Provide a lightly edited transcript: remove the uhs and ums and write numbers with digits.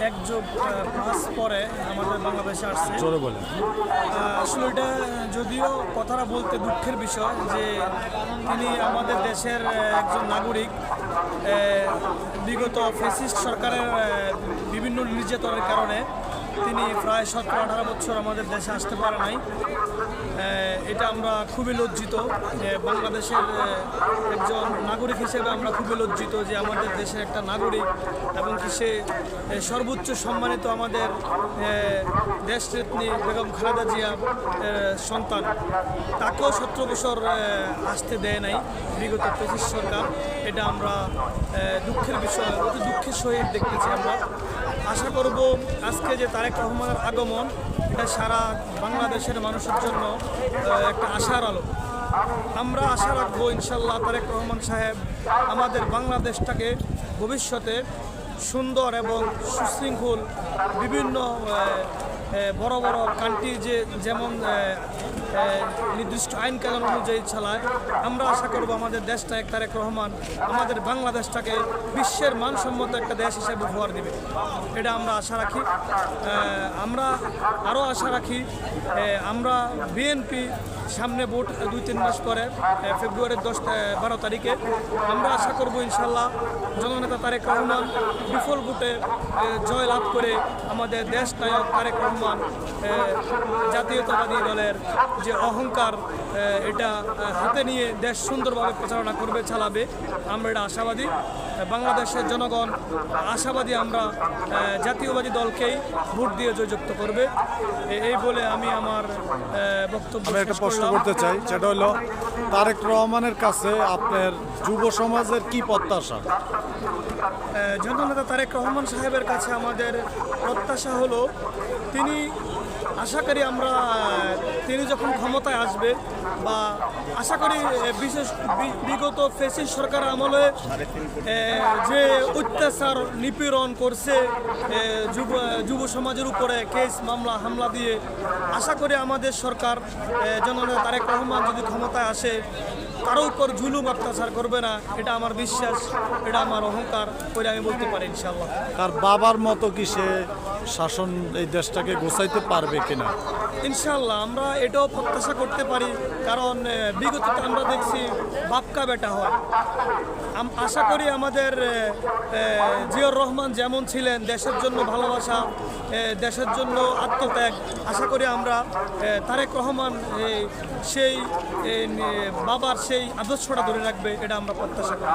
1+5 পরে আমাদের বাংলাদেশে আসছে। আসলে এটা যদিও কথাটা বলতে দুঃখের বিষয় যে তিনি আমাদের দেশের একজন নাগরিক, বিগত ফ্যাসিস্ট সরকারের বিভিন্ন নির্যাতনের কারণে তিনি প্রায় 17-18 বছর আমাদের দেশে আসতে পারে নাই। এটা আমরা খুবই লজ্জিত যে বাংলাদেশের একজন নাগরিক হিসেবে আমরা খুবই লজ্জিত যে আমাদের দেশের একটা নাগরিক এবং কি সে সর্বোচ্চ সম্মানিত আমাদের দেশনেত্রী বেগম খালেদা জিয়া সন্তান, তাকেও 17 বছর আসতে দেয় নাই বিগত ফ্যাসিস্ট সরকার। এটা আমরা দুঃখের বিষয়, অতি দুঃখের সহিত দেখতেছি। আমরা আশা করব আজকে যে তারেক রহমানের আগমন, এটা সারা বাংলাদেশের মানুষের জন্য একটা আশার আলো। আমরা আশা রাখবো ইনশাল্লাহ তারেক রহমান সাহেব আমাদের বাংলাদেশটাকে ভবিষ্যতে সুন্দর এবং সুশৃঙ্খল বিভিন্ন বড় বড় কান্ট্রি যেমন নির্দিষ্ট আইন কানুন অনুযায়ী চালায়, আমরা আশা করব আমাদের দেশটা তারেক রহমান আমাদের বাংলাদেশটাকে বিশ্বের মানসম্মত একটা দেশ হিসেবে উপহার দেবে। এটা আমরা আশা রাখি। আমরা আরও আশা রাখি আমরা বিএনপি সামনে ভোট 2-3 মাস পরে ফেব্রুয়ারির 10-12 তারিখে আমরা আশা করব ইনশাল্লাহ জননেতা তারেক রহমান বিফল ভোটে জয় লাভ করে আমাদের দেশ নায়ক তারেক রহমান জাতীয়তাবাদী দলের যে অহংকার এটা হাতে নিয়ে দেশ সুন্দরভাবে প্রচারণা করবে, চালাবে। আমরা এটা আশাবাদী, বাংলাদেশের জনগণ আশাবাদী আমরা জাতীয়বাদী দলকেই ভোট দিয়ে জয়যুক্ত করবে। এই বলে আমি আমার বক্তব্য একটা প্রশ্ন করতে চাই, সেটা হলো তারেক রহমানের কাছে আপনার যুব সমাজের কি প্রত্যাশা? জননেতা তারেক রহমান সাহেবের কাছে আমাদের প্রত্যাশা হলো তিনি আশা করি আমরা তিনি যখন ক্ষমতায় আসবে বা আশা করি বিশেষ বিগত ফ্যাসিস্ট সরকার আমলে যে অত্যাচার নিপীড়ন করছে যুব সমাজের উপরে কেস মামলা হামলা দিয়ে, আশা করি আমাদের সরকার জননেতা তারেক রহমান যদি ক্ষমতায় আসে কারো উপর জুলুম অত্যাচার করবে না। এটা আমার বিশ্বাস, এটা আমার অহংকার করে আমি বলতে পারি ইনশাল্লাহ। তার বাবার মতো কি সে শাসন এই দেশটাকে গোছাইতে পারবে কিনা? ইনশাল্লাহ আমরা এটাও প্রত্যাশা করতে পারি, কারণ বিগত আমরা দেখছি বাপকা বেটা হয়। আশা করি আমাদের জিয়াউর রহমান যেমন ছিলেন, দেশের জন্য ভালোবাসা, দেশের জন্য আত্মত্যাগ, আশা করি আমরা তারেক রহমান সেই বাবার সেই আদর্শটা ধরে রাখবে, এটা আমরা প্রত্যাশা করি।